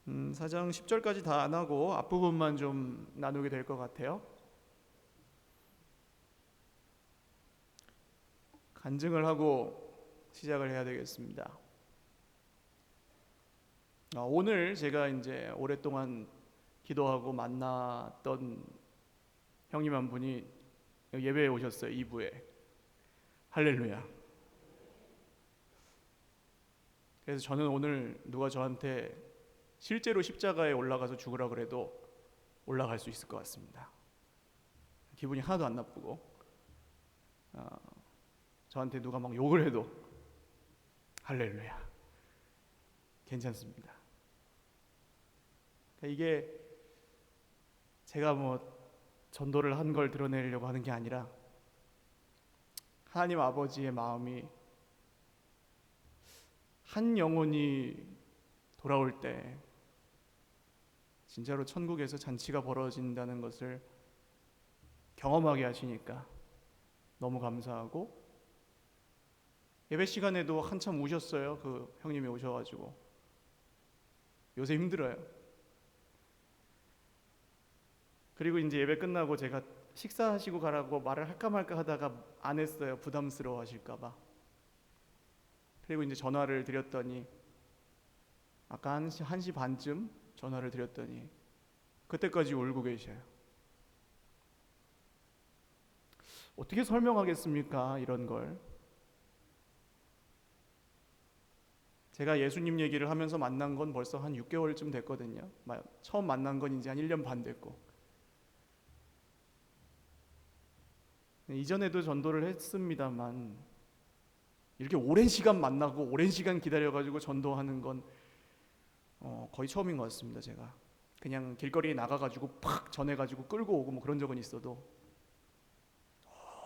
4장 10절까지 다 안 하고 앞부분만 좀 나누게 될 것 같아요. 간증을 하고 시작을 해야 되겠습니다. 오늘 제가 이제 오랫동안 기도하고 만났던 형님 한 분이 예배에 오셨어요. 2부에. 할렐루야. 그래서 저는 오늘 누가 저한테 실제로 십자가에 올라가서 죽으라 그래도 올라갈 수 있을 것 같습니다. 기분이 하나도 안 나쁘고, 저한테 누가 막 욕을 해도 할렐루야, 괜찮습니다. 이게 제가 뭐 전도를 한 걸 드러내려고 하는 게 아니라 하나님 아버지의 마음이 한 영혼이 돌아올 때 진짜로 천국에서 잔치가 벌어진다는 것을 경험하게 하시니까 너무 감사하고, 예배 시간에도 한참 우셨어요. 그 형님이 오셔가지고. 요새 힘들어요. 그리고 이제 예배 끝나고 제가 식사하시고 가라고 말을 할까 말까 하다가 안 했어요. 부담스러워 하실까봐. 그리고 이제 전화를 드렸더니 아까 1시 반쯤 전화를 드렸더니 그때까지 울고 계셔요. 어떻게 설명하겠습니까? 이런 걸. 제가 예수님 얘기를 하면서 만난 건 벌써 한 6개월쯤 됐거든요. 처음 만난 건 이제 한 1년 반 됐고, 이전에도 전도를 했습니다만 이렇게 오랜 시간 만나고 오랜 시간 기다려가지고 전도하는 건 거의 처음인 것 같습니다. 제가 그냥 길거리에 나가가지고 팍 전해가지고 끌고 오고 뭐 그런 적은 있어도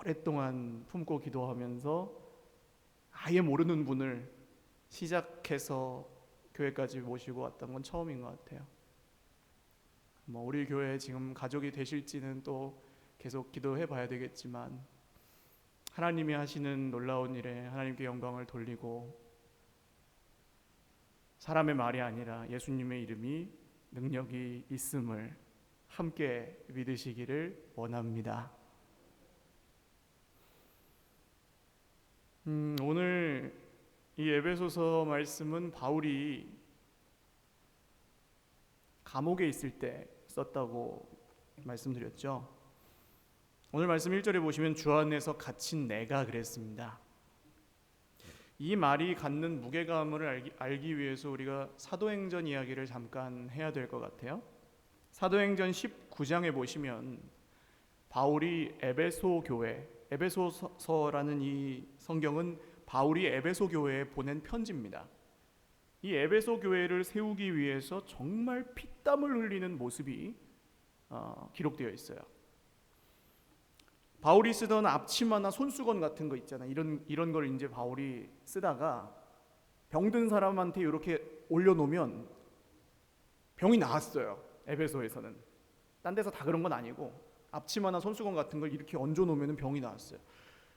오랫동안 품고 기도하면서 아예 모르는 분을 시작해서 교회까지 모시고 왔던 건 처음인 것 같아요. 뭐 우리 교회에 지금 가족이 되실지는 또 계속 기도해 봐야 되겠지만, 하나님이 하시는 놀라운 일에 하나님께 영광을 돌리고 사람의 말이 아니라 예수님의 이름이 능력이 있음을 함께 믿으시기를 원합니다. 오늘 이 에베소서 말씀은 바울이 감옥에 있을 때 썼다고 말씀드렸죠. 오늘 말씀 1절에 보시면 주 안에서 갇힌 내가 그랬습니다. 이 말이 갖는 무게감을 알기 위해서 우리가 사도행전 이야기를 잠깐 해야 될 것 같아요. 사도행전 19장에 보시면 바울이 에베소 교회, 에베소서라는 이 성경은 바울이 에베소 교회에 보낸 편지입니다. 이 에베소 교회를 세우기 위해서 정말 피땀을 흘리는 모습이 기록되어 있어요. 바울이 쓰던 앞치마나 손수건 같은 거 있잖아요. 이런 걸 이제 바울이 쓰다가 병든 사람한테 이렇게 올려놓으면 병이 나았어요. 에베소에서는. 딴 데서 다 그런 건 아니고 앞치마나 손수건 같은 걸 이렇게 얹어놓으면 병이 나았어요.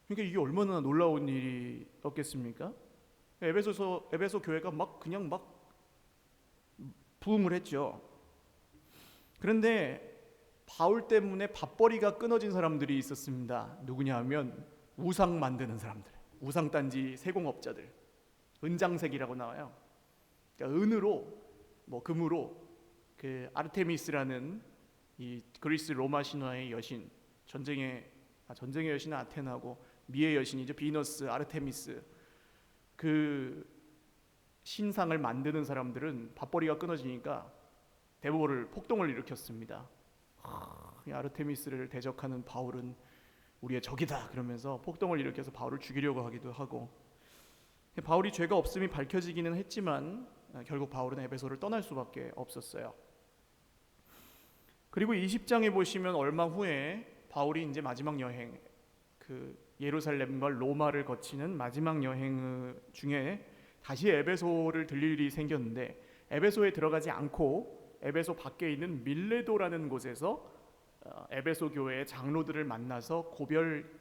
그러니까 이게 얼마나 놀라운 일이었겠습니까? 에베소 교회가 그냥 부흥을 했죠. 그런데 바울 때문에 밥벌이가 끊어진 사람들이 있었습니다. 누구냐 하면 우상 만드는 사람들, 우상단지 세공업자들, 은장색이라고 나와요. 그러니까 은으로, 금으로 그 아르테미스라는 이 그리스 로마 신화의 여신, 전쟁의 여신은 아테나고 미의 여신이죠. 비너스, 아르테미스, 그 신상을 만드는 사람들은 밥벌이가 끊어지니까 폭동을 일으켰습니다. 아르테미스를 대적하는 바울은 우리의 적이다 그러면서 폭동을 일으켜서 바울을 죽이려고 하기도 하고, 바울이 죄가 없음이 밝혀지기는 했지만 결국 바울은 에베소를 떠날 수밖에 없었어요. 그리고 20장에 보시면 얼마 후에 바울이 이제 마지막 여행, 그 예루살렘과 로마를 거치는 마지막 여행 중에 다시 에베소를 들릴 일이 생겼는데, 에베소에 들어가지 않고 에베소 밖에 있는 밀레도라는 곳에서 에베소 교회의 장로들을 만나서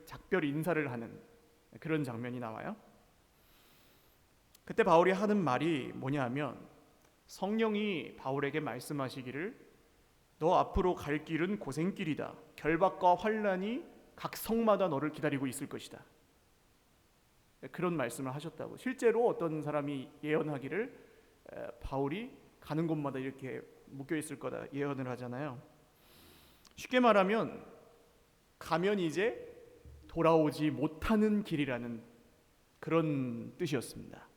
작별 인사를 하는 그런 장면이 나와요. 그때 바울이 하는 말이 뭐냐면, 성령이 바울에게 말씀하시기를 너 앞으로 갈 길은 고생길이다. 결박과 환난이 각 성마다 너를 기다리고 있을 것이다. 그런 말씀을 하셨다고. 실제로 어떤 사람이 예언하기를 바울이 가는 곳마다 이렇게 묶여 있을 거다 예언을 하잖아요. 쉽게 말하면 가면 이제 돌아오지 못하는 길이라는 그런 뜻이었습니다.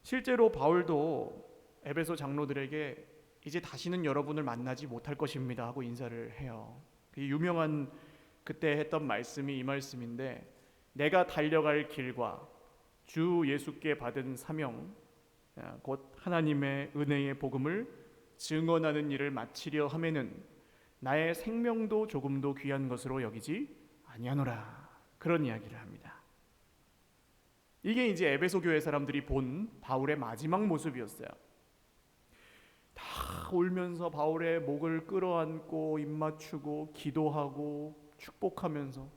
실제로 바울도 에베소 장로들에게 이제 다시는 여러분을 만나지 못할 것입니다 하고 인사를 해요. 그 유명한 그때 했던 말씀이 이 말씀인데, 내가 달려갈 길과 주 예수께 받은 사명 곧 하나님의 은혜의 복음을 증언하는 일을 마치려 하면은 나의 생명도 조금도 귀한 것으로 여기지 아니하노라. 그런 이야기를 합니다. 이게 이제 에베소 교회 사람들이 본 바울의 마지막 모습이었어요. 다 울면서 바울의 목을 끌어안고 입 맞추고 기도하고 축복하면서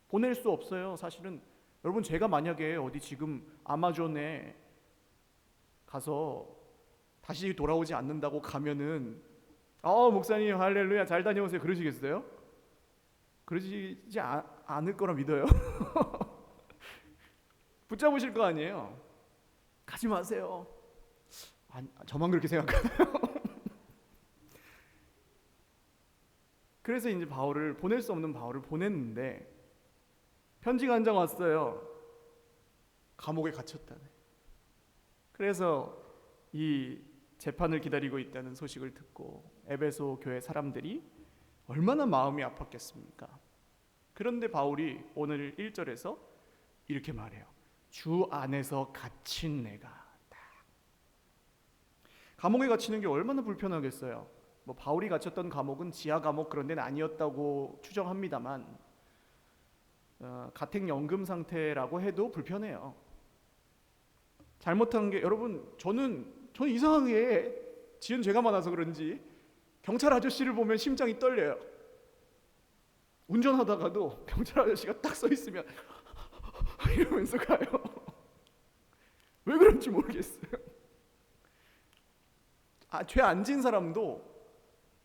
보낼 수 없어요. 사실은 여러분, 제가 만약에 어디 지금 아마존에 가서 다시 돌아오지 않는다고 가면은 목사님 할렐루야 잘 다녀오세요 그러시겠어요? 그러시지 않을 거라 믿어요. 붙잡으실 거 아니에요. 가지 마세요. 저만 그렇게 생각하나요? 그래서 이제 바울을 보낼 수 없는 바울을 보냈는데 편지가 한 장 왔어요. 감옥에 갇혔다네. 그래서 이 재판을 기다리고 있다는 소식을 듣고 에베소 교회 사람들이 얼마나 마음이 아팠겠습니까? 그런데 바울이 오늘 1절에서 이렇게 말해요. 주 안에서 갇힌 내가. 감옥에 갇히는 게 얼마나 불편하겠어요. 바울이 갇혔던 감옥은 지하 감옥 그런 데는 아니었다고 추정합니다만 가택연금 상태라고 해도 불편해요. 잘못한 게 여러분, 저는 이상하게 지은 죄가 많아서 그런지 경찰 아저씨를 보면 심장이 떨려요. 운전하다가도 경찰 아저씨가 딱 서 있으면 이러면서 가요. 왜 그런지 모르겠어요. 죄 안 지은 사람도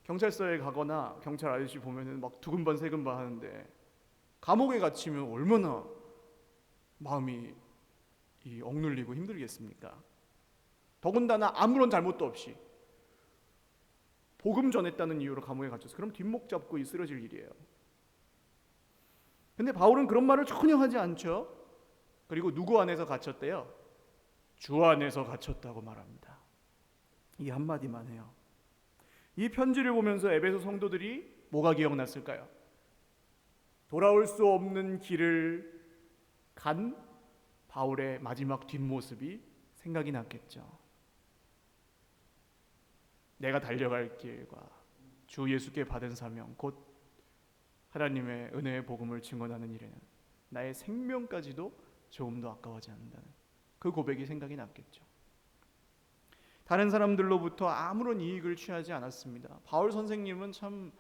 경찰서에 가거나 경찰 아저씨 보면은 막 두근반 세근반 하는데 감옥에 갇히면 얼마나 마음이 억눌리고 힘들겠습니까? 더군다나 아무런 잘못도 없이 복음 전했다는 이유로 감옥에 갇혔어. 그럼 뒷목 잡고 쓰러질 일이에요. 근데 바울은 그런 말을 전혀 하지 않죠. 그리고 누구 안에서 갇혔대요? 주 안에서 갇혔다고 말합니다. 이 한마디만 해요. 이 편지를 보면서 에베소 성도들이 뭐가 기억났을까요? 돌아올 수 없는 길을 간 바울의 마지막 뒷모습이 생각이 났겠죠. 내가 달려갈 길과 주 예수께 받은 사명 곧 하나님의 은혜의 복음을 증언하는 일에는 나의 생명까지도 조금도 아까워하지 않는다는 그 고백이 생각이 났겠죠. 다른 사람들로부터 아무런 이익을 취하지 않았습니다. 바울 선생님은 참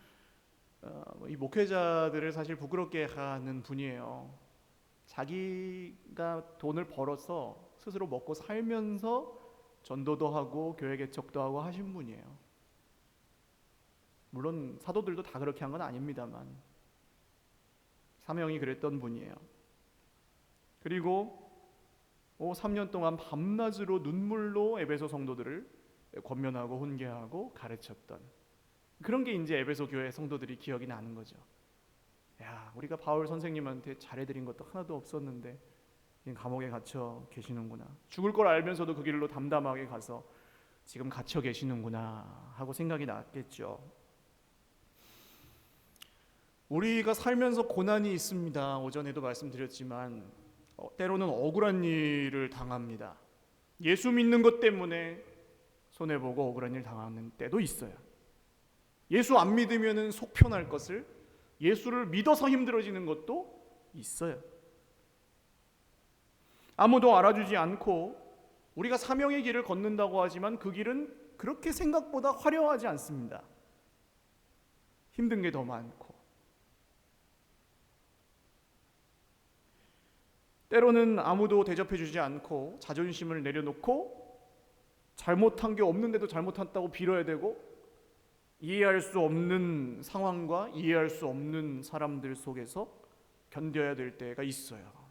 이 목회자들을 사실 부끄럽게 하는 분이에요. 자기가 돈을 벌어서 스스로 먹고 살면서 전도도 하고 교회 개척도 하고 하신 분이에요. 물론 사도들도 다 그렇게 한 건 아닙니다만 사명이 그랬던 분이에요. 그리고 3년 동안 밤낮으로 눈물로 에베소 성도들을 권면하고 훈계하고 가르쳤던 그런 게 이제 에베소 교회 성도들이 기억이 나는 거죠. 야, 우리가 바울 선생님한테 잘해드린 것도 하나도 없었는데 감옥에 갇혀 계시는구나. 죽을 걸 알면서도 그 길로 담담하게 가서 지금 갇혀 계시는구나 하고 생각이 났겠죠. 우리가 살면서 고난이 있습니다. 오전에도 말씀드렸지만 때로는 억울한 일을 당합니다. 예수 믿는 것 때문에 손해보고 억울한 일 당하는 때도 있어요. 예수 안 믿으면 속 편할 것을 예수를 믿어서 힘들어지는 것도 있어요. 아무도 알아주지 않고 우리가 사명의 길을 걷는다고 하지만 그 길은 그렇게 생각보다 화려하지 않습니다. 힘든 게 더 많고 때로는 아무도 대접해주지 않고 자존심을 내려놓고 잘못한 게 없는데도 잘못했다고 빌어야 되고, 이해할 수 없는 상황과 이해할 수 없는 사람들 속에서 견뎌야 될 때가 있어요.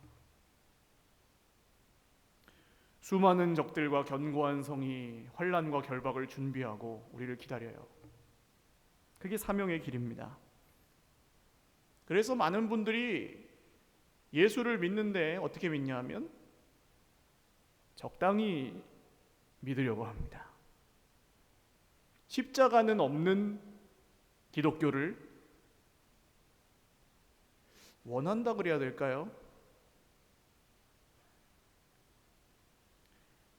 수많은 적들과 견고한 성이 환난과 결박을 준비하고 우리를 기다려요. 그게 사명의 길입니다. 그래서 많은 분들이 예수를 믿는데 어떻게 믿냐 하면 적당히 믿으려고 합니다. 십자가는 없는 기독교를 원한다 그래야 될까요?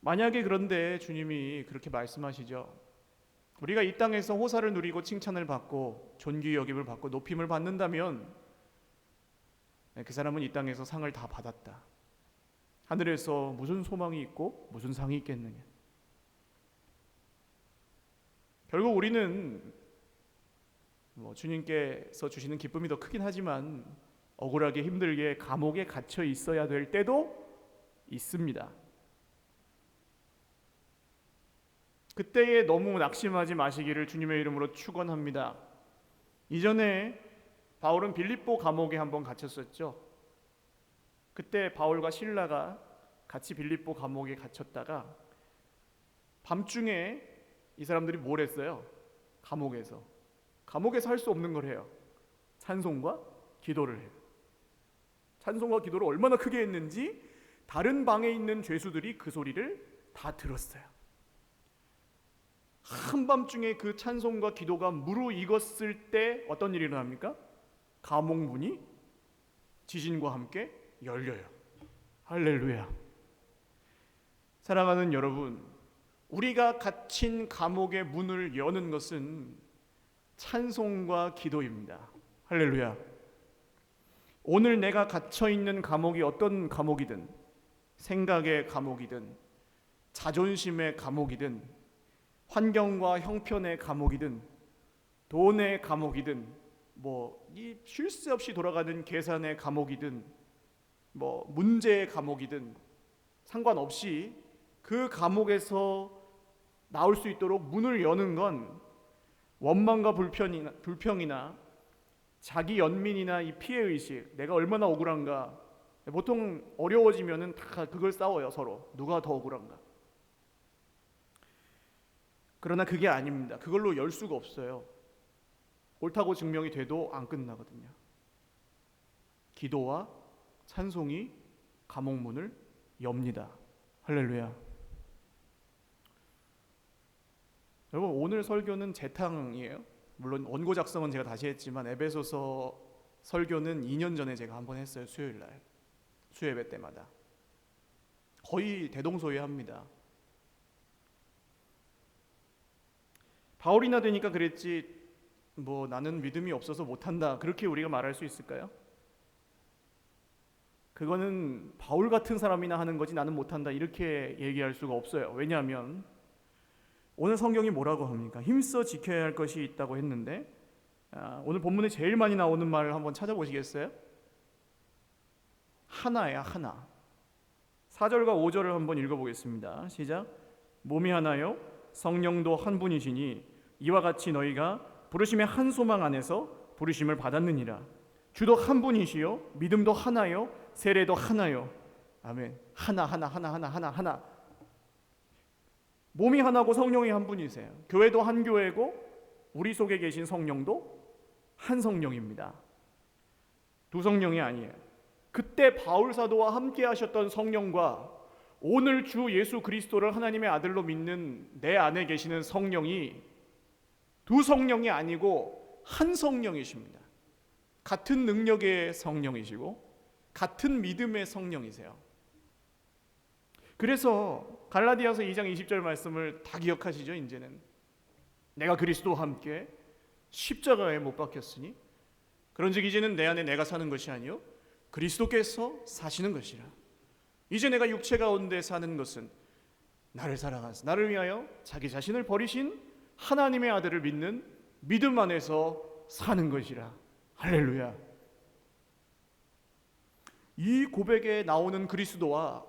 만약에 그런데 주님이 그렇게 말씀하시죠. 우리가 이 땅에서 호사를 누리고 칭찬을 받고 존귀 여김을 받고 높임을 받는다면 그 사람은 이 땅에서 상을 다 받았다. 하늘에서 무슨 소망이 있고 무슨 상이 있겠느냐. 결국 우리는 주님께서 주시는 기쁨이 더 크긴 하지만 억울하게 힘들게 감옥에 갇혀 있어야 될 때도 있습니다. 그때에 너무 낙심하지 마시기를 주님의 이름으로 축원합니다. 이전에 바울은 빌립보 감옥에 한번 갇혔었죠. 그때 바울과 실라가 같이 빌립보 감옥에 갇혔다가 밤중에 이 사람들이 뭘 했어요? 감옥에서 할 수 없는 걸 해요. 찬송과 기도를 해요. 찬송과 기도를 얼마나 크게 했는지 다른 방에 있는 죄수들이 그 소리를 다 들었어요. 한밤중에 그 찬송과 기도가 무르익었을 때 어떤 일이 일어납니까? 감옥문이 지진과 함께 열려요. 할렐루야. 사랑하는 여러분, 우리가 갇힌 감옥의 문을 여는 것은 찬송과 기도입니다. 할렐루야. 오늘 내가 갇혀있는 감옥이 어떤 감옥이든, 생각의 감옥이든 자존심의 감옥이든 환경과 형편의 감옥이든 돈의 감옥이든 이 쉴 새 없이 돌아가는 계산의 감옥이든 문제의 감옥이든 상관없이 그 감옥에서 나올 수 있도록 문을 여는 건 원망과 불평이나 자기 연민이나 이 피해의식, 내가 얼마나 억울한가. 보통 어려워지면은 다 그걸 싸워요. 서로 누가 더 억울한가. 그러나 그게 아닙니다. 그걸로 열 수가 없어요. 옳다고 증명이 돼도 안 끝나거든요. 기도와 찬송이 감옥문을 엽니다. 할렐루야. 여러분, 오늘 설교는 재탕이에요. 물론 원고 작성은 제가 다시 했지만 에베소서 설교는 2년 전에 제가 한번 했어요. 수요일날 수요예배 때마다 거의 대동소이합니다. 바울이나 되니까 그랬지 나는 믿음이 없어서 못한다 그렇게 우리가 말할 수 있을까요? 그거는 바울 같은 사람이나 하는 거지 나는 못한다 이렇게 얘기할 수가 없어요. 왜냐하면 오늘 성경이 뭐라고 합니까? 힘써 지켜야 할 것이 있다고 했는데 오늘 본문에 제일 많이 나오는 말을 한번 찾아보시겠어요? 하나야, 하나. 4절과 5절을 한번 읽어보겠습니다. 시작. 몸이 하나요 성령도 한 분이시니 이와 같이 너희가 부르심의 한 소망 안에서 부르심을 받았느니라. 주도 한 분이시요 믿음도 하나요 세례도 하나요. 아멘. 하나. 몸이 하나고 성령이 한 분이세요. 교회도 한 교회고 우리 속에 계신 성령도 한 성령입니다. 두 성령이 아니에요. 그때 바울 사도와 함께 하셨던 성령과 오늘 주 예수 그리스도를 하나님의 아들로 믿는 내 안에 계시는 성령이 두 성령이 아니고 한 성령이십니다. 같은 능력의 성령이시고 같은 믿음의 성령이세요. 그래서 갈라디아서 2장 20절 말씀을 다 기억하시죠? 이제는 내가 그리스도와 함께 십자가에 못 박혔으니 그런즉 이제는 내 안에 내가 사는 것이 아니요 그리스도께서 사시는 것이라. 이제 내가 육체 가운데 사는 것은 나를 사랑하사 나를 위하여 자기 자신을 버리신 하나님의 아들을 믿는 믿음 안에서 사는 것이라. 할렐루야. 이 고백에 나오는 그리스도와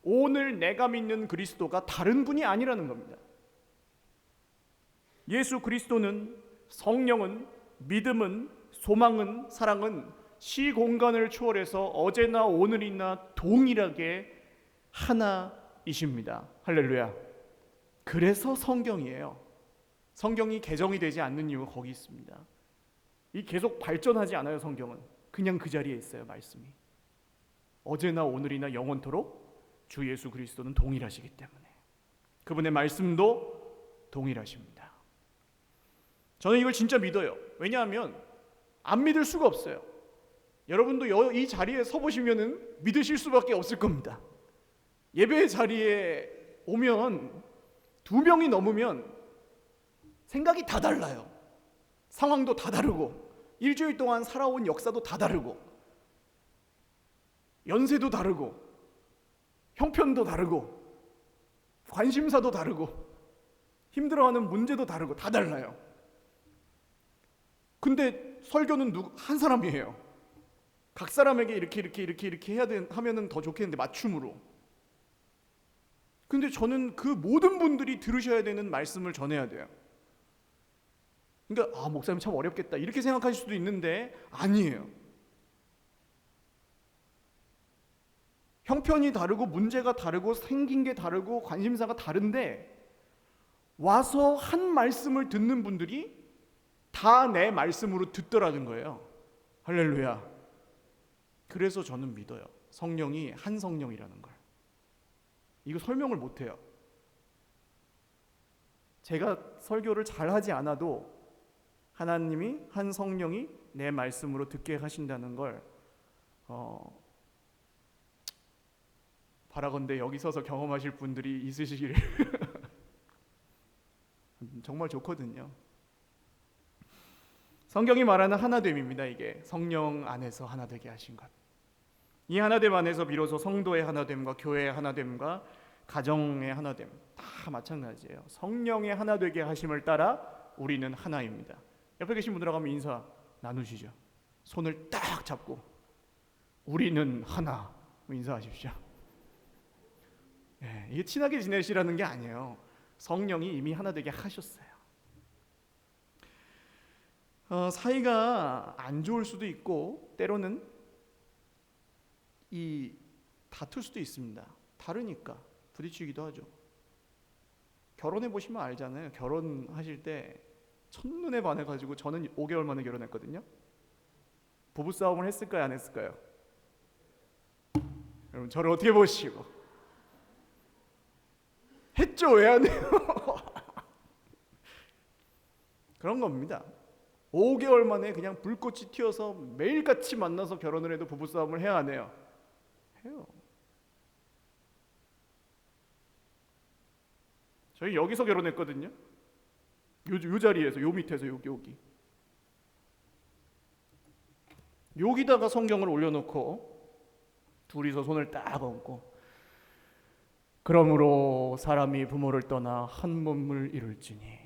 오늘 내가 믿는 그리스도가 다른 분이 아니라는 겁니다. 예수 그리스도는, 성령은, 믿음은, 소망은, 사랑은 시공간을 초월해서 어제나 오늘이나 동일하게 하나이십니다. 할렐루야. 그래서 성경이에요. 성경이 개정이 되지 않는 이유가 거기 있습니다. 이 계속 발전하지 않아요. 성경은 그냥 그 자리에 있어요. 말씀이 어제나 오늘이나 영원토록 주 예수 그리스도는 동일하시기 때문에 그분의 말씀도 동일하십니다. 저는 이걸 진짜 믿어요. 왜냐하면 안 믿을 수가 없어요. 여러분도 이 자리에 서보시면 믿으실 수밖에 없을 겁니다. 예배 자리에 오면 2명이 넘으면 생각이 다 달라요. 상황도 다 다르고 일주일 동안 살아온 역사도 다 다르고 연세도 다르고 형편도 다르고 관심사도 다르고 힘들어하는 문제도 다르고 다 달라요. 근데 설교는 한 사람이에요. 각 사람에게 이렇게 하면은 더 좋겠는데 맞춤으로. 근데 저는 그 모든 분들이 들으셔야 되는 말씀을 전해야 돼요. 그러니까 목사님 참 어렵겠다 이렇게 생각하실 수도 있는데 아니에요. 형편이 다르고 문제가 다르고 생긴 게 다르고 관심사가 다른데 와서 한 말씀을 듣는 분들이 다 내 말씀으로 듣더라는 거예요. 할렐루야. 그래서 저는 믿어요. 성령이 한 성령이라는 걸. 이거 설명을 못해요. 제가 설교를 잘하지 않아도 하나님이 한 성령이 내 말씀으로 듣게 하신다는 걸 바라건대 여기 서서 경험하실 분들이 있으시기를 정말 좋거든요. 성경이 말하는 하나됨입니다. 이게 성령 안에서 하나되게 하신 것. 이 하나됨 안에서 비로소 성도의 하나됨과 교회의 하나됨과 가정의 하나됨 다 마찬가지예요. 성령의 하나되게 하심을 따라 우리는 하나입니다. 옆에 계신 분들하고 한번 인사 나누시죠. 손을 딱 잡고 우리는 하나 인사하십시오. 이게 친하게 지내시라는 게 아니에요. 성령이 이미 하나되게 하셨어요. 사이가 안 좋을 수도 있고 때로는 다툴 수도 있습니다. 다르니까 부딪히기도 하죠. 결혼해 보시면 알잖아요. 결혼하실 때 첫눈에 반해가지고 저는 5개월 만에 결혼했거든요. 부부싸움을 했을까요? 안 했을까요? 여러분 저를 어떻게 보시고 했죠? 왜 안 해요? 그런 겁니다. 5개월 만에 그냥 불꽃이 튀어서 매일같이 만나서 결혼을 해도 부부싸움을 해야 안 해요? 해요. 저희 여기서 결혼했거든요. 요 자리에서, 요 밑에서 여기다가 성경을 올려놓고 둘이서 손을 딱 얹고 그러므로 사람이 부모를 떠나 한 몸을 이룰지니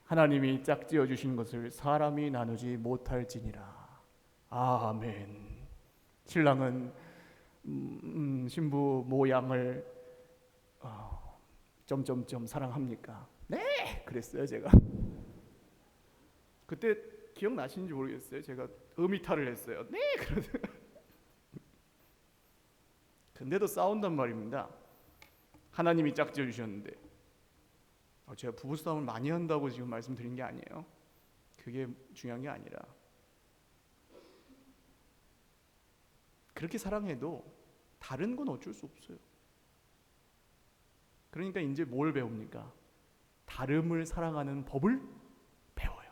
하나님이 짝지어 주신 것을 사람이 나누지 못할지니라. 아멘. 신랑은 신부 모양을 점점점 사랑합니까? 네, 그랬어요 제가. 그때 기억나시는지 모르겠어요. 제가 음이탈을 했어요. 네, 그러더니 근데도 싸운단 말입니다. 하나님이 짝지어 주셨는데 제가 부부싸움을 많이 한다고 지금 말씀드린 게 아니에요. 그게 중요한 게 아니라 그렇게 사랑해도 다른 건 어쩔 수 없어요. 그러니까 이제 뭘 배웁니까? 다름을 사랑하는 법을 배워요.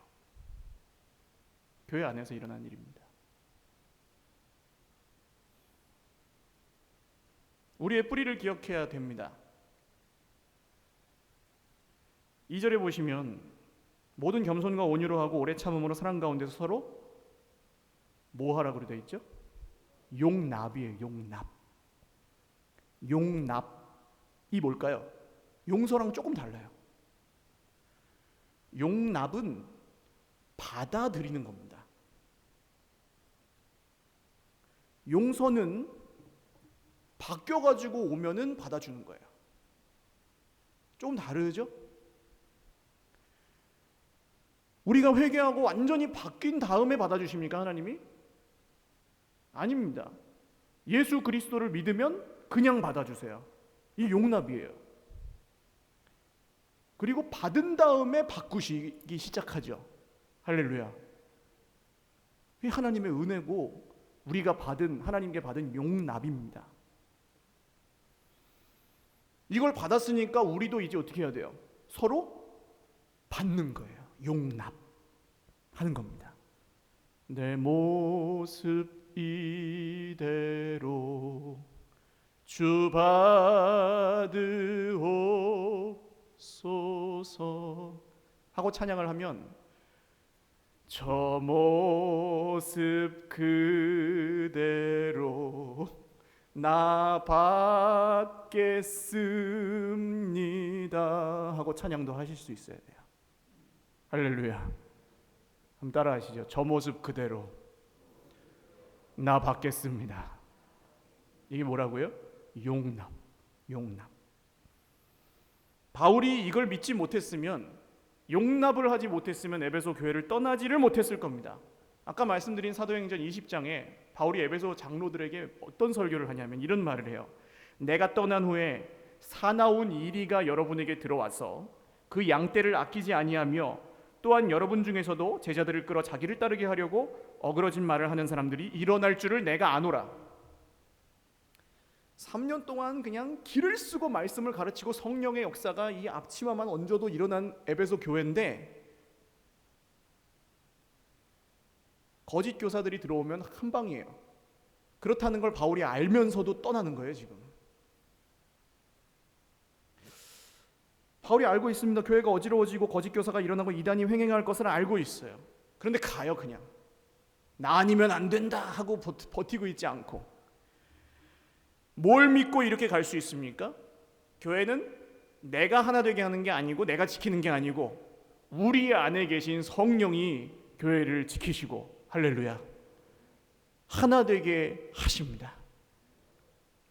교회 안에서 일어난 일입니다. 우리의 뿌리를 기억해야 됩니다. 2절에 보시면 모든 겸손과 온유로 하고 오래 참음으로 사랑 가운데서 서로 뭐 하라고 되어 있죠? 용납이에요. 용납이 뭘까요? 용서랑 조금 달라요. 용납은 받아들이는 겁니다. 용서는 바뀌어가지고 오면은 받아주는 거예요. 좀 다르죠? 우리가 회개하고 완전히 바뀐 다음에 받아주십니까, 하나님이? 아닙니다. 예수 그리스도를 믿으면 그냥 받아주세요. 이 용납이에요. 그리고 받은 다음에 바꾸시기 시작하죠. 할렐루야. 이 하나님의 은혜고 우리가 하나님께 받은 용납입니다. 이걸 받았으니까 우리도 이제 어떻게 해야 돼요? 서로 받는 거예요. 용납하는 겁니다. 내 모습 이대로 주 받으옵소서 하고 찬양을 하면 저 모습 그대로 나 받겠습니다 하고 찬양도 하실 수 있어야 돼요. 할렐루야. 한번 따라 하시죠. 저 모습 그대로 나 받겠습니다. 이게 뭐라고요? 용납. 바울이 이걸 믿지 못했으면, 용납을 하지 못했으면 에베소 교회를 떠나지를 못했을 겁니다. 아까 말씀드린 사도행전 20장에 바울이 에베소 장로들에게 어떤 설교를 하냐면 이런 말을 해요. 내가 떠난 후에 사나운 이리가 여러분에게 들어와서 그 양떼를 아끼지 아니하며 또한 여러분 중에서도 제자들을 끌어 자기를 따르게 하려고 어그러진 말을 하는 사람들이 일어날 줄을 내가 아노라. 3년 동안 그냥 길을 쓰고 말씀을 가르치고 성령의 역사가 이 앞치마만 얹어도 일어난 에베소 교회인데 거짓 교사들이 들어오면 한 방이에요. 그렇다는 걸 바울이 알면서도 떠나는 거예요. 지금 바울이 알고 있습니다. 교회가 어지러워지고 거짓 교사가 일어나고 이단이 횡행할 것을 알고 있어요. 그런데 가요. 그냥 나 아니면 안 된다 하고 버티고 있지 않고. 뭘 믿고 이렇게 갈 수 있습니까? 교회는 내가 하나 되게 하는 게 아니고 내가 지키는 게 아니고 우리 안에 계신 성령이 교회를 지키시고, 할렐루야, 하나 되게 하십니다.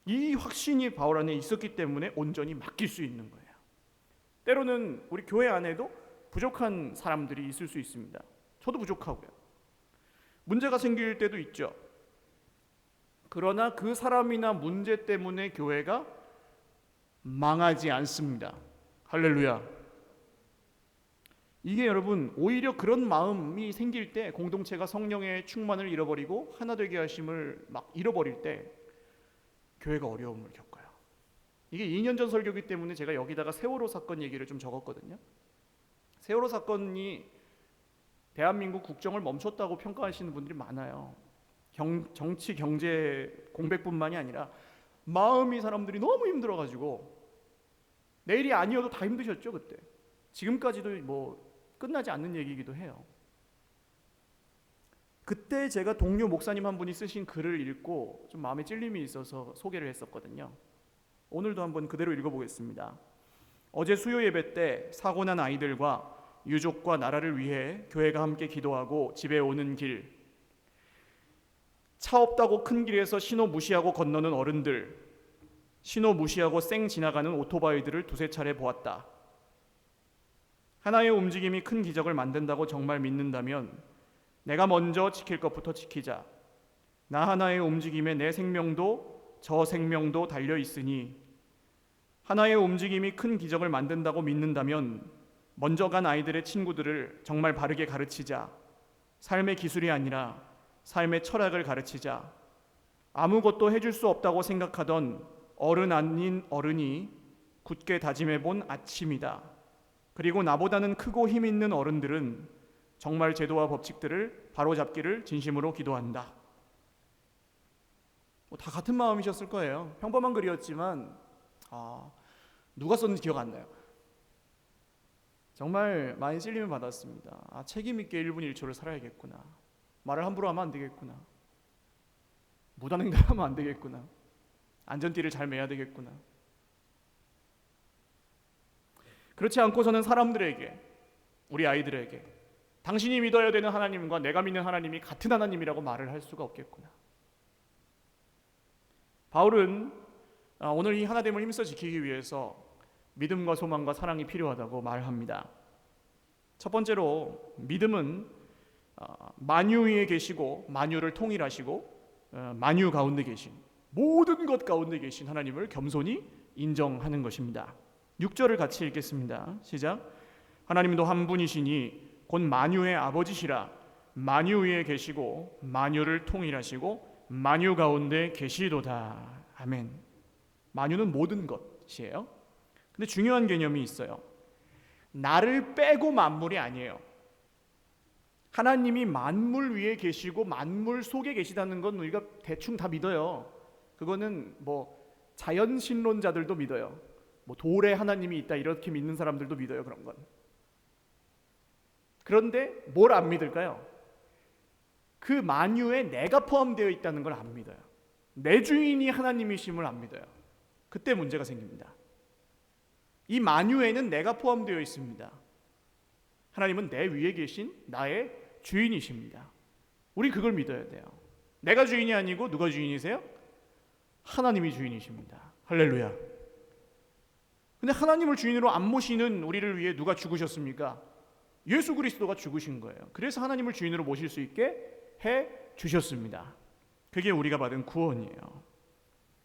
이 확신이 바울 안에 있었기 때문에 온전히 맡길 수 있는 거예요. 때로는 우리 교회 안에도 부족한 사람들이 있을 수 있습니다. 저도 부족하고요. 문제가 생길 때도 있죠. 그러나 그 사람이나 문제 때문에 교회가 망하지 않습니다. 할렐루야. 이게 여러분, 오히려 그런 마음이 생길 때, 공동체가 성령의 충만을 잃어버리고 하나 되게 하심을 막 잃어버릴 때 교회가 어려움을 겪어요. 이게 2년 전 설교이기 때문에 제가 여기다가 세월호 사건 얘기를 좀 적었거든요. 세월호 사건이 대한민국 국정을 멈췄다고 평가하시는 분들이 많아요. 정치, 경제 공백뿐만이 아니라 마음이 사람들이 너무 힘들어가지고 내일이 아니어도 다 힘드셨죠 그때. 지금까지도 뭐 끝나지 않는 얘기이기도 해요. 그때 제가 동료 목사님 한 분이 쓰신 글을 읽고 좀 마음에 찔림이 있어서 소개를 했었거든요. 오늘도 한번 그대로 읽어보겠습니다. 어제 수요 예배 때 사고난 아이들과 유족과 나라를 위해 교회가 함께 기도하고 집에 오는 길, 차 없다고 큰 길에서 신호 무시하고 건너는 어른들, 신호 무시하고 쌩 지나가는 오토바이들을 두세 차례 보았다. 하나의 움직임이 큰 기적을 만든다고 정말 믿는다면 내가 먼저 지킬 것부터 지키자. 나 하나의 움직임에 내 생명도 저 생명도 달려 있으니 하나의 움직임이 큰 기적을 만든다고 믿는다면 먼저 간 아이들의 친구들을 정말 바르게 가르치자. 삶의 기술이 아니라 삶의 철학을 가르치자. 아무것도 해줄 수 없다고 생각하던 어른 아닌 어른이 굳게 다짐해본 아침이다. 그리고 나보다는 크고 힘 있는 어른들은 정말 제도와 법칙들을 바로잡기를 진심으로 기도한다. 다 같은 마음이셨을 거예요. 평범한 글이었지만 누가 썼는지 기억 안 나요. 정말 많이 찔림을 받았습니다. 책임 있게 1분 1초를 살아야겠구나. 말을 함부로 하면 안 되겠구나. 무단횡단하면 안 되겠구나. 안전띠를 잘 매야 되겠구나. 그렇지 않고서는 사람들에게, 우리 아이들에게 당신이 믿어야 되는 하나님과 내가 믿는 하나님이 같은 하나님이라고 말을 할 수가 없겠구나. 바울은 오늘 이 하나됨을 힘써 지키기 위해서 믿음과 소망과 사랑이 필요하다고 말합니다. 첫 번째로 믿음은 만유 위에 계시고 만유를 통일하시고 만유 가운데 계신, 모든 것 가운데 계신 하나님을 겸손히 인정하는 것입니다. 6절을 같이 읽겠습니다. 시작. 하나님도 한 분이시니 곧 만유의 아버지시라. 만유 위에 계시고 만유를 통일하시고 만유 가운데 계시도다. 아멘. 만유는 모든 것이에요. 근데 중요한 개념이 있어요. 나를 빼고 만물이 아니에요. 하나님이 만물 위에 계시고 만물 속에 계시다는 건 우리가 대충 다 믿어요. 그거는 자연신론자들도 믿어요. 돌에 하나님이 있다 이렇게 믿는 사람들도 믿어요. 그런 건. 그런데 뭘 안 믿을까요? 그 만유에 내가 포함되어 있다는 걸 안 믿어요. 내 주인이 하나님이심을 안 믿어요. 그때 문제가 생깁니다. 이 만유에는 내가 포함되어 있습니다. 하나님은 내 위에 계신 나의 주인이십니다. 우리 그걸 믿어야 돼요. 내가 주인이 아니고 누가 주인이세요? 하나님이 주인이십니다. 할렐루야. 근데 하나님을 주인으로 안 모시는 우리를 위해 누가 죽으셨습니까? 예수 그리스도가 죽으신 거예요. 그래서 하나님을 주인으로 모실 수 있게 해 주셨습니다. 그게 우리가 받은 구원이에요.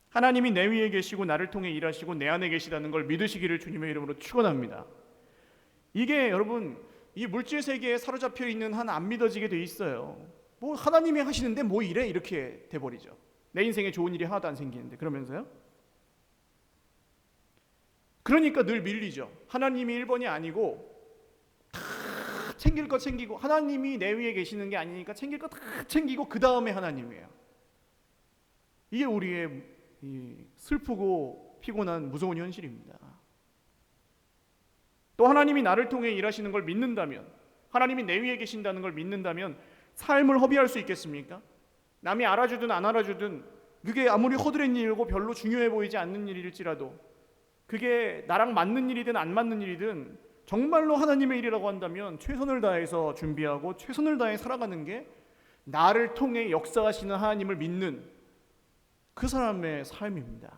하나님이 내 위에 계시고 나를 통해 일하시고 내 안에 계시다는 걸 믿으시기를 주님의 이름으로 축원합니다. 이게 여러분 이 물질 세계에 사로잡혀 있는 한 안 믿어지게 돼 있어요. 하나님이 하시는데 이래? 이렇게 돼버리죠. 내 인생에 좋은 일이 하나도 안 생기는데 그러면서요. 그러니까 늘 밀리죠. 하나님이 1번이 아니고 다 챙길 거 챙기고, 하나님이 내 위에 계시는 게 아니니까 챙길 거 다 챙기고 그 다음에 하나님이에요. 이게 우리의 슬프고 피곤한 무서운 현실입니다. 또 하나님이 나를 통해 일하시는 걸 믿는다면, 하나님이 내 위에 계신다는 걸 믿는다면 삶을 허비할 수 있겠습니까? 남이 알아주든 안 알아주든 그게 아무리 허드렛 일이고 별로 중요해 보이지 않는 일일지라도, 그게 나랑 맞는 일이든 안 맞는 일이든 정말로 하나님의 일이라고 한다면 최선을 다해서 준비하고 최선을 다해 살아가는 게 나를 통해 역사하시는 하나님을 믿는 그 사람의 삶입니다.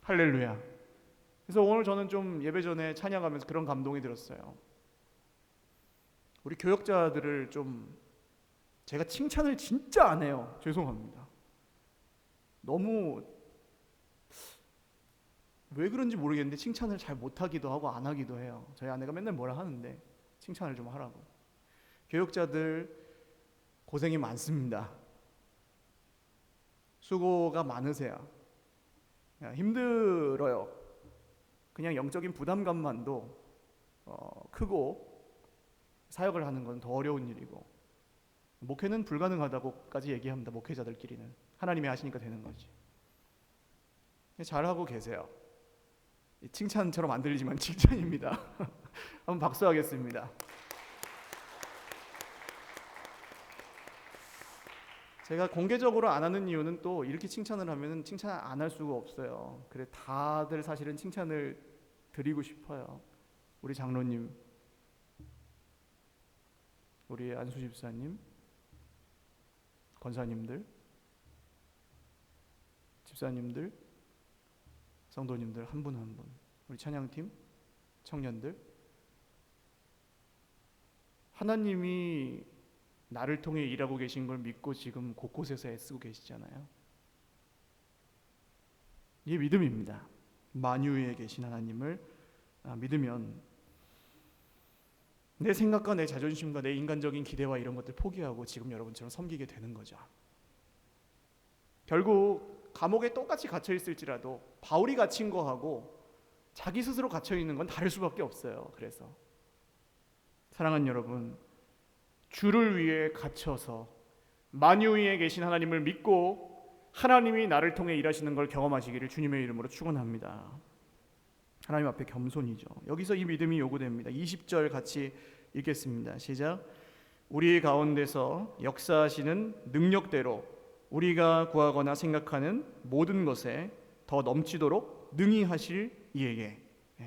할렐루야. 그래서 오늘 저는 좀 예배 전에 찬양하면서 그런 감동이 들었어요. 우리 교역자들을 제가 칭찬을 진짜 안 해요. 죄송합니다. 너무 왜 그런지 모르겠는데 칭찬을 잘 못하기도 하고 안 하기도 해요. 저희 아내가 맨날 뭐라 하는데 칭찬을 좀 하라고. 교역자들 고생이 많습니다. 수고가 많으세요. 힘들어요. 그냥 영적인 부담감만도 크고 사역을 하는 건 더 어려운 일이고, 목회는 불가능하다고까지 얘기합니다. 목회자들끼리는 하나님이 하시니까 되는 거지. 잘하고 계세요. 칭찬처럼 안 들리지만 칭찬입니다. 한번 박수하겠습니다. 제가 공개적으로 안 하는 이유는 또 이렇게 칭찬을 하면 칭찬 안 할 수가 없어요. 그래 다들 사실은 칭찬을 드리고 싶어요. 우리 장로님, 우리 안수 집사님, 권사님들, 집사님들, 성도님들 한 분 한 분, 우리 찬양팀, 청년들, 하나님이 나를 통해 일하고 계신 걸 믿고 지금 곳곳에서 애쓰고 계시잖아요. 이게 믿음입니다. 만유에 계신 하나님을 믿으면 내 생각과 내 자존심과 내 인간적인 기대와 이런 것들 포기하고 지금 여러분처럼 섬기게 되는 거죠. 결국 감옥에 똑같이 갇혀 있을지라도 바울이 갇힌 거하고 자기 스스로 갇혀 있는 건 다를 수밖에 없어요. 그래서 사랑하는 여러분, 주를 위해 갇혀서 만유 위에 계신 하나님을 믿고 하나님이 나를 통해 일하시는 걸 경험하시기를 주님의 이름으로 축원합니다. 하나님 앞에 겸손이죠. 여기서 이 믿음이 요구됩니다. 20절 같이 읽겠습니다. 시작. 우리 가운데서 역사하시는 능력대로 우리가 구하거나 생각하는 모든 것에 더 넘치도록 능히 하실 이에게.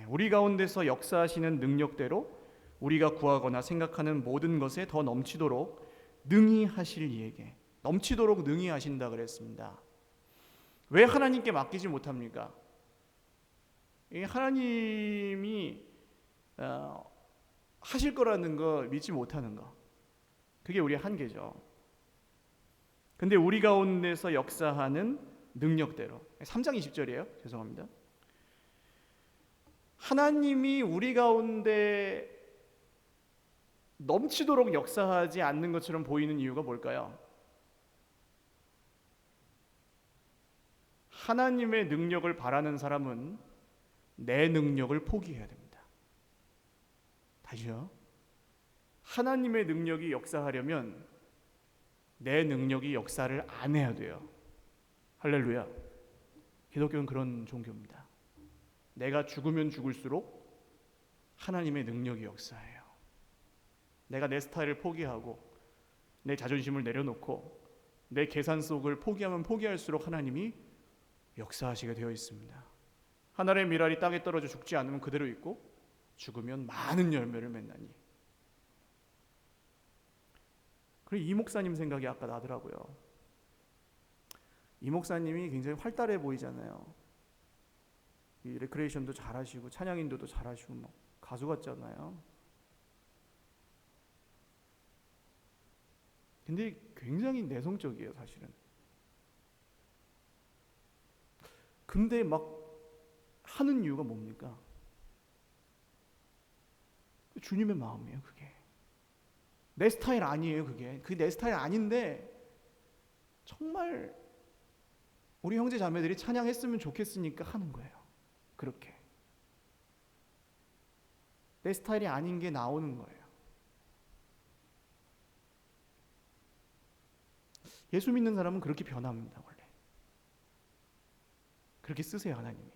우리 가운데서 역사하시는 능력대로 우리가 구하거나 생각하는 모든 것에 더 넘치도록 능히 하실 이에게. 넘치도록 능히 하신다 그랬습니다. 왜 하나님께 맡기지 못합니까? 하나님이 하실 거라는 거 믿지 못하는 거, 그게 우리의 한계죠. 근데 우리 가운데서 역사하는 능력대로, 3장 20절이에요. 죄송합니다. 하나님이 우리 가운데 넘치도록 역사하지 않는 것처럼 보이는 이유가 뭘까요? 하나님의 능력을 바라는 사람은 내 능력을 포기해야 됩니다. 다시요. 하나님의 능력이 역사하려면 내 능력이 역사를 안 해야 돼요. 할렐루야. 기독교는 그런 종교입니다. 내가 죽으면 죽을수록 하나님의 능력이 역사해요. 내가 내 스타일을 포기하고 내 자존심을 내려놓고 내 계산속을 포기하면 포기할수록 하나님이 역사하시게 되어 있습니다. 하늘의 밀알이 땅에 떨어져 죽지 않으면 그대로 있고 죽으면 많은 열매를 맺나니. 그리고 이 목사님 생각이 아까 나더라고요. 이 목사님이 굉장히 활달해 보이잖아요. 이 레크레이션도 잘하시고 찬양 인도도 잘하시고 뭐 가수 같잖아요. 근데 굉장히 내성적이에요, 사실은. 근데 막 하는 이유가 뭡니까? 주님의 마음이에요, 그게. 내 스타일 아니에요, 그게. 그게 내 스타일 아닌데 정말 우리 형제 자매들이 찬양했으면 좋겠으니까 하는 거예요. 그렇게. 내 스타일이 아닌 게 나오는 거예요. 예수 믿는 사람은 그렇게 변합니다, 원래. 그렇게 쓰세요, 하나님이.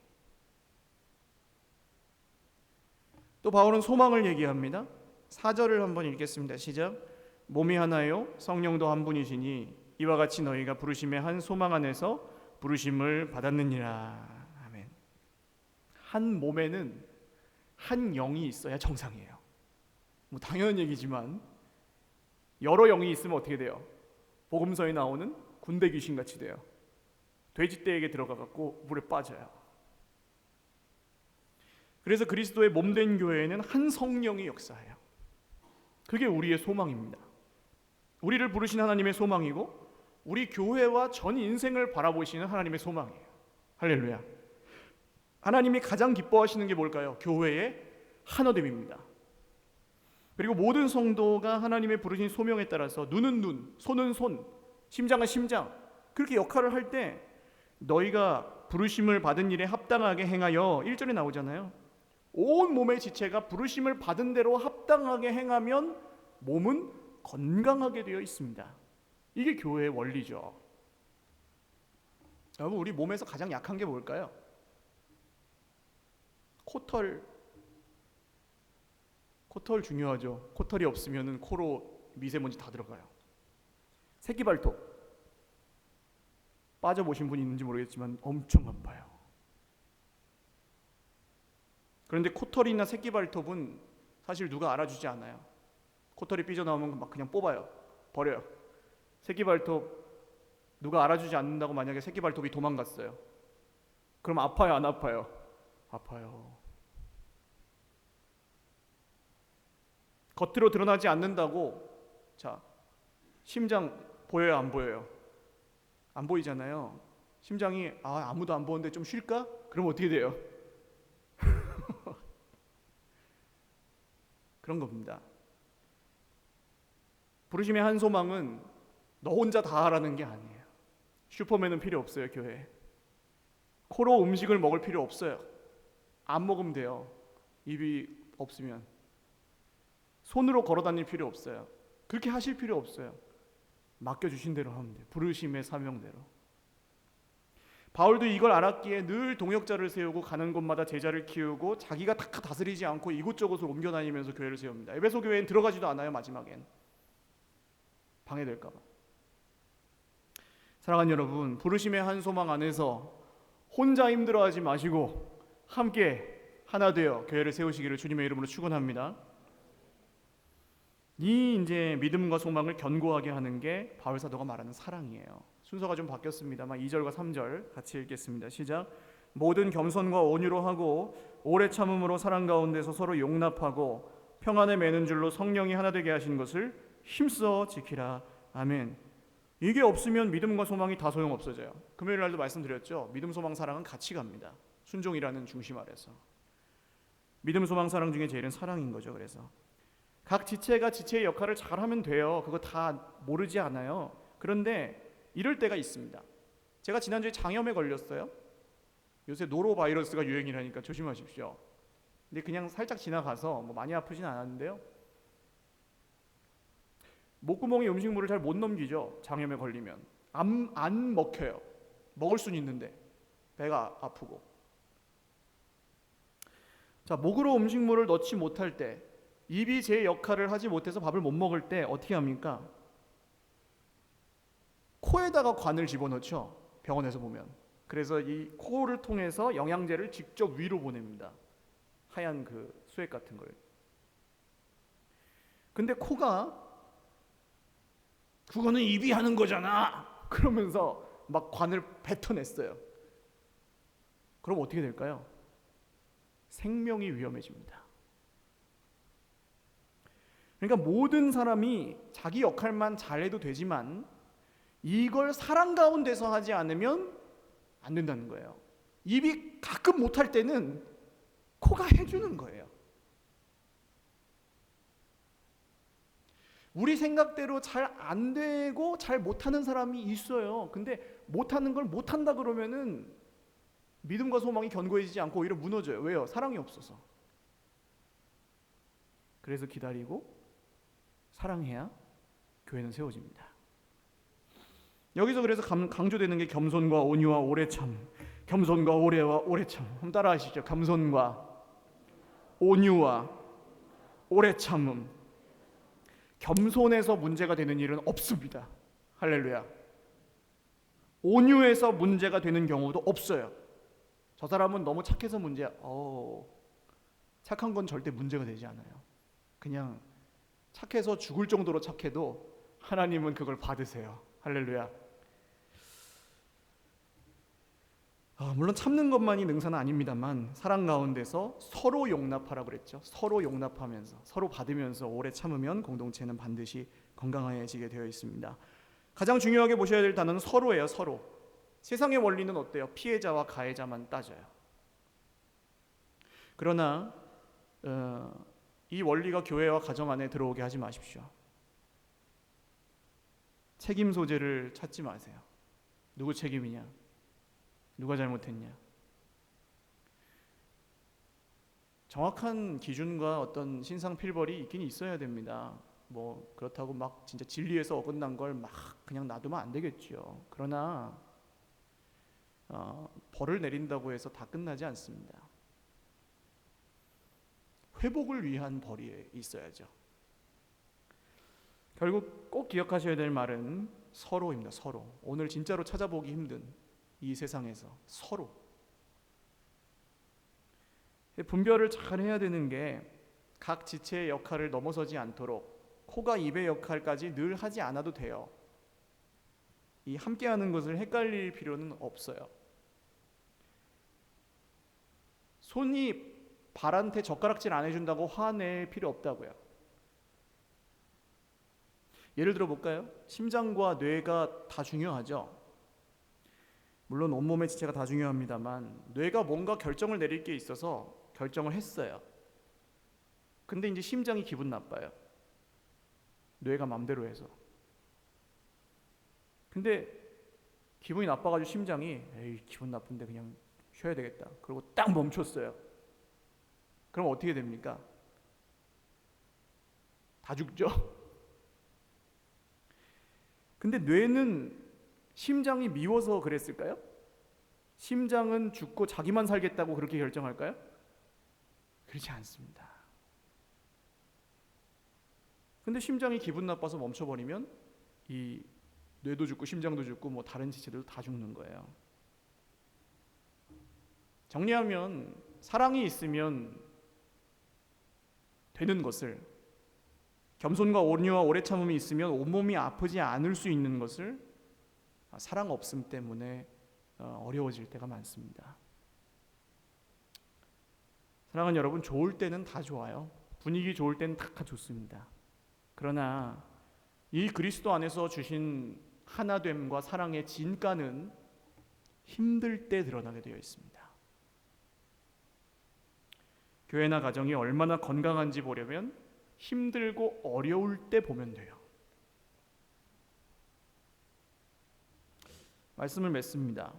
또 바울은 소망을 얘기합니다. 4절을 한번 읽겠습니다. 시작. 몸이 하나요 성령도 한 분이시니 이와 같이 너희가 부르심의 한 소망 안에서 부르심을 받았느니라. 아멘. 한 몸에는 한 영이 있어야 정상이에요. 뭐 당연한 얘기지만 여러 영이 있으면 어떻게 돼요? 복음서에 나오는 군대 귀신같이 돼요. 돼지떼에게 들어가갖고 물에 빠져요. 그래서 그리스도의 몸된 교회에는 한 성령이 역사해요. 그게 우리의 소망입니다. 우리를 부르신 하나님의 소망이고 우리 교회와 전 인생을 바라보시는 하나님의 소망이에요. 할렐루야. 하나님이 가장 기뻐하시는 게 뭘까요? 교회의 하나됨입니다. 그리고 모든 성도가 하나님의 부르신 소명에 따라서 눈은 눈, 손은 손, 심장은 심장, 그렇게 역할을 할 때 너희가 부르심을 받은 일에 합당하게 행하여 1절에 나오잖아요. 온 몸의 지체가 부르심을 받은 대로 합당하게 행하면 몸은 건강하게 되어 있습니다. 이게 교회의 원리죠. 여러분, 우리 몸에서 가장 약한 게 뭘까요? 코털 중요하죠. 코털이 없으면 코로 미세먼지 다 들어가요. 새끼발톱 빠져보신 분이 있는지 모르겠지만 엄청 아파요. 그런데 코털이나 새끼발톱은 사실 누가 알아주지 않아요. 코털이 삐져나오면 막 그냥 뽑아요. 버려요. 새끼발톱 누가 알아주지 않는다고 만약에 새끼발톱이 도망갔어요. 그럼 아파요, 안 아파요? 아파요. 겉으로 드러나지 않는다고, 자, 심장 보여요, 안 보여요? 안 보이잖아요. 심장이 아무도 안 보는데 좀 쉴까? 그럼 어떻게 돼요? 그런 겁니다. 부르심의 한 소망은 너 혼자 다 하라는 게 아니에요. 슈퍼맨은 필요 없어요, 교회에. 코로 음식을 먹을 필요 없어요. 안 먹으면 돼요. 입이 없으면. 손으로 걸어 다닐 필요 없어요. 그렇게 하실 필요 없어요. 맡겨주신 대로 하면 돼요. 부르심의 사명대로. 바울도 이걸 알았기에 늘 동역자를 세우고 가는 곳마다 제자를 키우고 자기가 다 다스리지 않고 이곳저곳을 옮겨다니면서 교회를 세웁니다. 에베소 교회엔 들어가지도 않아요. 마지막엔 방해될까 봐. 사랑하는 여러분, 부르심의 한 소망 안에서 혼자 힘들어하지 마시고 함께 하나 되어 교회를 세우시기를 주님의 이름으로 축원합니다. 이 이제 믿음과 소망을 견고하게 하는 게 바울 사도가 말하는 사랑이에요. 순서가 좀 바뀌었습니다만 2절과 3절 같이 읽겠습니다. 시작. 모든 겸손과 온유로 하고 오래 참음으로 사랑 가운데서 서로 용납하고 평안에 매는 줄로 성령이 하나 되게 하신 것을 힘써 지키라. 아멘. 이게 없으면 믿음과 소망이 다 소용없어져요. 금요일 날도 말씀드렸죠. 믿음, 소망, 사랑은 같이 갑니다. 순종이라는 중심 아래서. 믿음, 소망, 사랑 중에 제일은 사랑인 거죠. 그래서 각 지체가 지체의 역할을 잘하면 돼요. 그거 다 모르지 않아요. 그런데 이럴 때가 있습니다. 제가 지난주에 장염에 걸렸어요. 요새 노로바이러스가 유행이라니까 조심하십시오. 근데 그냥 살짝 지나가서 뭐 많이 아프진 않았는데요. 목구멍에 음식물을 잘 못 넘기죠. 장염에 걸리면 안 먹혀요. 먹을 수는 있는데 배가 아프고. 자, 목으로 음식물을 넣지 못할 때, 입이 제 역할을 하지 못해서 밥을 못 먹을 때 어떻게 합니까? 코에다가 관을 집어넣죠. 병원에서 보면. 그래서 이 코를 통해서 영양제를 직접 위로 보냅니다. 하얀 그 수액 같은 걸. 근데 코가 그거는 입이 하는 거잖아 그러면서 막 관을 뱉어냈어요. 그럼 어떻게 될까요? 생명이 위험해집니다. 그러니까 모든 사람이 자기 역할만 잘해도 되지만 이걸 사랑 가운데서 하지 않으면 안 된다는 거예요. 입이 가끔 못할 때는 코가 해주는 거예요. 우리 생각대로 잘 안 되고 잘 못하는 사람이 있어요. 근데 못하는 걸 못한다 그러면은 믿음과 소망이 견고해지지 않고 오히려 무너져요. 왜요? 사랑이 없어서. 그래서 기다리고 사랑해야 교회는 세워집니다. 여기서 그래서 강조되는 게 겸손과 온유와 오래 참. 겸손과 오래 참. 한번 따라하시죠. 겸손과 온유와 오래 참음. 겸손해서 문제가 되는 일은 없습니다. 할렐루야. 온유해서 문제가 되는 경우도 없어요. 저 사람은 너무 착해서 문제야. 착한 건 절대 문제가 되지 않아요. 그냥 착해서 죽을 정도로 착해도 하나님은 그걸 받으세요. 할렐루야. 물론 참는 것만이 능사는 아닙니다만 사랑 가운데서 서로 용납하라고 그랬죠. 서로 용납하면서 서로 받으면서 오래 참으면 공동체는 반드시 건강해지게 되어 있습니다. 가장 중요하게 보셔야 될 단어는 서로예요. 서로. 세상의 원리는 어때요? 피해자와 가해자만 따져요. 그러나 이 원리가 교회와 가정 안에 들어오게 하지 마십시오. 책임 소재를 찾지 마세요. 누구 책임이냐? 누가 잘못했냐? 정확한 기준과 어떤 신상 필벌이 있긴 있어야 됩니다. 뭐 그렇다고 막 진짜 진리에서 어긋난 걸 막 그냥 놔두면 안 되겠죠. 그러나 벌을 내린다고 해서 다 끝나지 않습니다. 회복을 위한 벌이 있어야죠. 결국 꼭 기억하셔야 될 말은 서로입니다. 서로. 오늘 진짜로 찾아보기 힘든 이 세상에서 서로 분별을 잘 해야 되는 게 각 지체의 역할을 넘어서지 않도록 코가 입의 역할까지 늘 하지 않아도 돼요. 이 함께하는 것을 헷갈릴 필요는 없어요. 손이 발한테 젓가락질 안 해준다고 화낼 필요 없다고요. 예를 들어 볼까요? 심장과 뇌가 다 중요하죠. 물론 온몸의 지체가 다 중요합니다만 뇌가 뭔가 결정을 내릴 게 있어서 결정을 했어요. 근데 이제 심장이 기분 나빠요. 뇌가 맘대로 해서. 근데 기분이 나빠가지고 심장이 에이 기분 나쁜데 그냥 쉬어야 되겠다. 그리고 딱 멈췄어요. 그럼 어떻게 됩니까? 다 죽죠? 근데 뇌는 심장이 미워서 그랬을까요? 심장은 죽고 자기만 살겠다고 그렇게 결정할까요? 그렇지 않습니다. 근데 심장이 기분 나빠서 멈춰버리면 이 뇌도 죽고 심장도 죽고 뭐 다른 지체들도 다 죽는 거예요. 정리하면 사랑이 있으면 되는 것을, 겸손과 온유와 오래 참음이 있으면 온몸이 아프지 않을 수 있는 것을 사랑 없음 때문에 어려워질 때가 많습니다. 사랑하는 여러분, 좋을 때는 다 좋아요. 분위기 좋을 때는 다 좋습니다. 그러나 이 그리스도 안에서 주신 하나됨과 사랑의 진가는 힘들 때 드러나게 되어 있습니다. 교회나 가정이 얼마나 건강한지 보려면 힘들고 어려울 때 보면 돼요. 말씀을 맺습니다.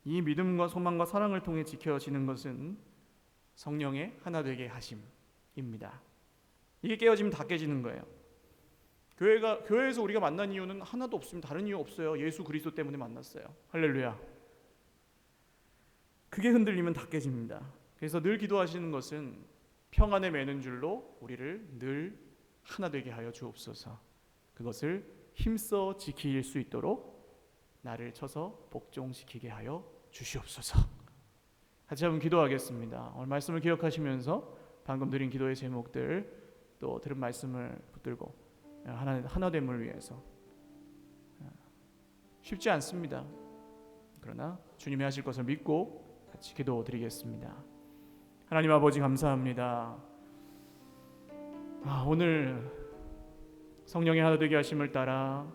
이 믿음과 소망과 사랑을 통해 지켜지는 것은 성령의 하나 되게 하심입니다. 이게 깨어지면 다 깨지는 거예요. 교회에서 우리가 만난 이유는 하나도 없습니다. 다른 이유 없어요. 예수 그리스도 때문에 만났어요. 할렐루야. 그게 흔들리면 다 깨집니다. 그래서 늘 기도하시는 것은 평안에 매는 줄로 우리를 늘 하나 되게 하여 주옵소서. 그것을 힘써 지킬 수 있도록 나를 쳐서 복종시키게 하여 주시옵소서. 같이 한번 기도하겠습니다. 오늘 말씀을 기억하시면서 방금 드린 기도의 제목들 또 들은 말씀을 붙들고 하나됨을 위해서 쉽지 않습니다. 그러나 주님이 하실 것을 믿고 같이 기도드리겠습니다. 하나님 아버지 감사합니다. 오늘 성령의 하나 되게 하심을 따라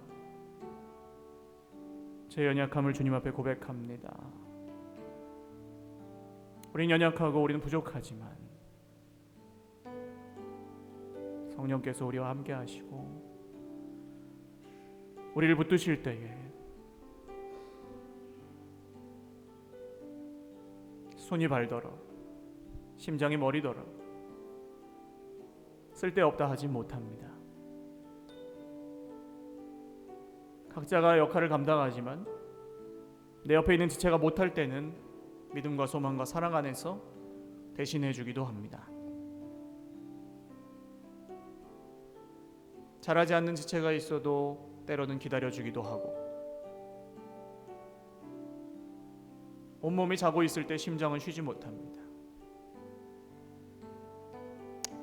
제 연약함을 주님 앞에 고백합니다. 우리는 연약하고 우리는 부족하지만 성령께서 우리와 함께 하시고 우리를 붙드실 때에 손이 발더러 심장이 머리더러 쓸데없다 하지 못합니다. 각자가 역할을 감당하지만 내 옆에 있는 지체가 못할 때는 믿음과 소망과 사랑 안에서 대신해 주기도 합니다. 잘하지 않는 지체가 있어도 때로는 기다려 주기도 하고 온몸이 자고 있을 때 심장은 쉬지 못합니다.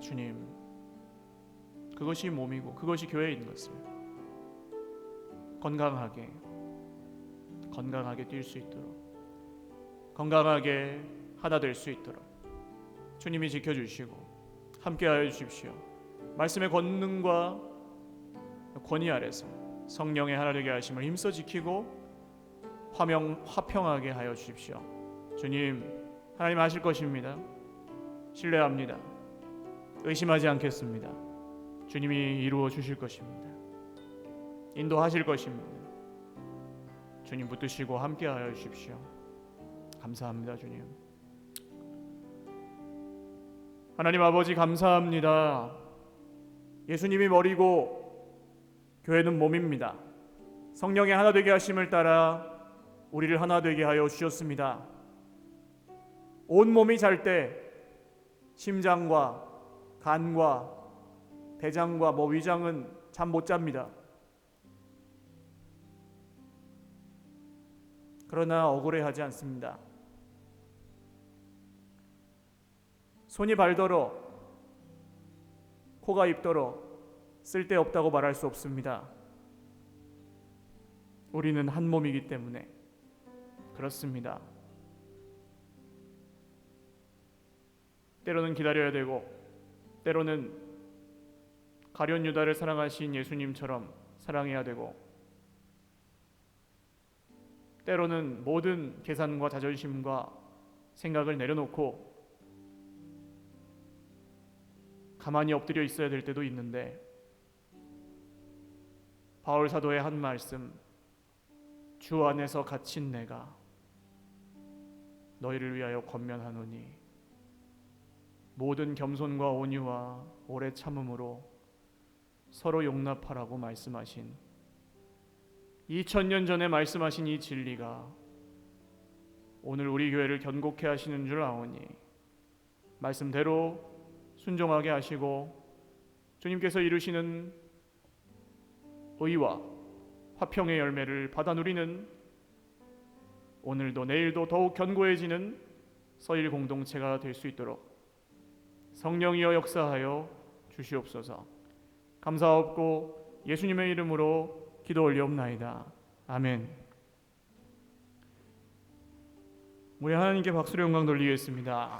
주님, 그것이 몸이고 그것이 교회인 것을 건강하게 뛸 수 있도록 건강하게 하나 될 수 있도록 주님이 지켜주시고 함께하여 주십시오. 말씀의 권능과 권위 아래서 성령의 하나 되게 하심을 힘써 지키고 화평하게 하여 주십시오. 주님, 하나님 하실 것입니다. 신뢰합니다. 의심하지 않겠습니다. 주님이 이루어 주실 것입니다. 인도하실 것입니다. 주님 붙드시고 함께하여 주십시오. 감사합니다. 주님. 하나님 아버지 감사합니다. 예수님이 머리고 교회는 몸입니다. 성령의 하나 되게 하심을 따라 우리를 하나 되게 하여 주셨습니다. 온 몸이 잘 때 심장과 간과 대장과 위장은 잠 못 잡니다. 그러나 억울해하지 않습니다. 손이 발더러 코가 입더러 쓸데없다고 말할 수 없습니다. 우리는 한 몸이기 때문에 그렇습니다. 때로는 기다려야 되고 때로는 가룟 유다를 사랑하신 예수님처럼 사랑해야 되고 때로는 모든 계산과 자존심과 생각을 내려놓고 가만히 엎드려 있어야 될 때도 있는데 바울 사도의 한 말씀, 주 안에서 갇힌 내가 너희를 위하여 권면하노니 모든 겸손과 온유와 오래 참음으로 서로 용납하라고 말씀하신 2000년 전에 말씀하신 이 진리가 오늘 우리 교회를 견고케 하시는 줄 아오니 말씀대로 순종하게 하시고 주님께서 이루시는 의와 화평의 열매를 받아 누리는 오늘도 내일도 더욱 견고해지는 서일 공동체가 될 수 있도록 성령이여 역사하여 주시옵소서. 감사하옵고 예수님의 이름으로 기도 올리옵나이다. 아멘. 우리 하나님께 박수로 영광 돌리겠습니다.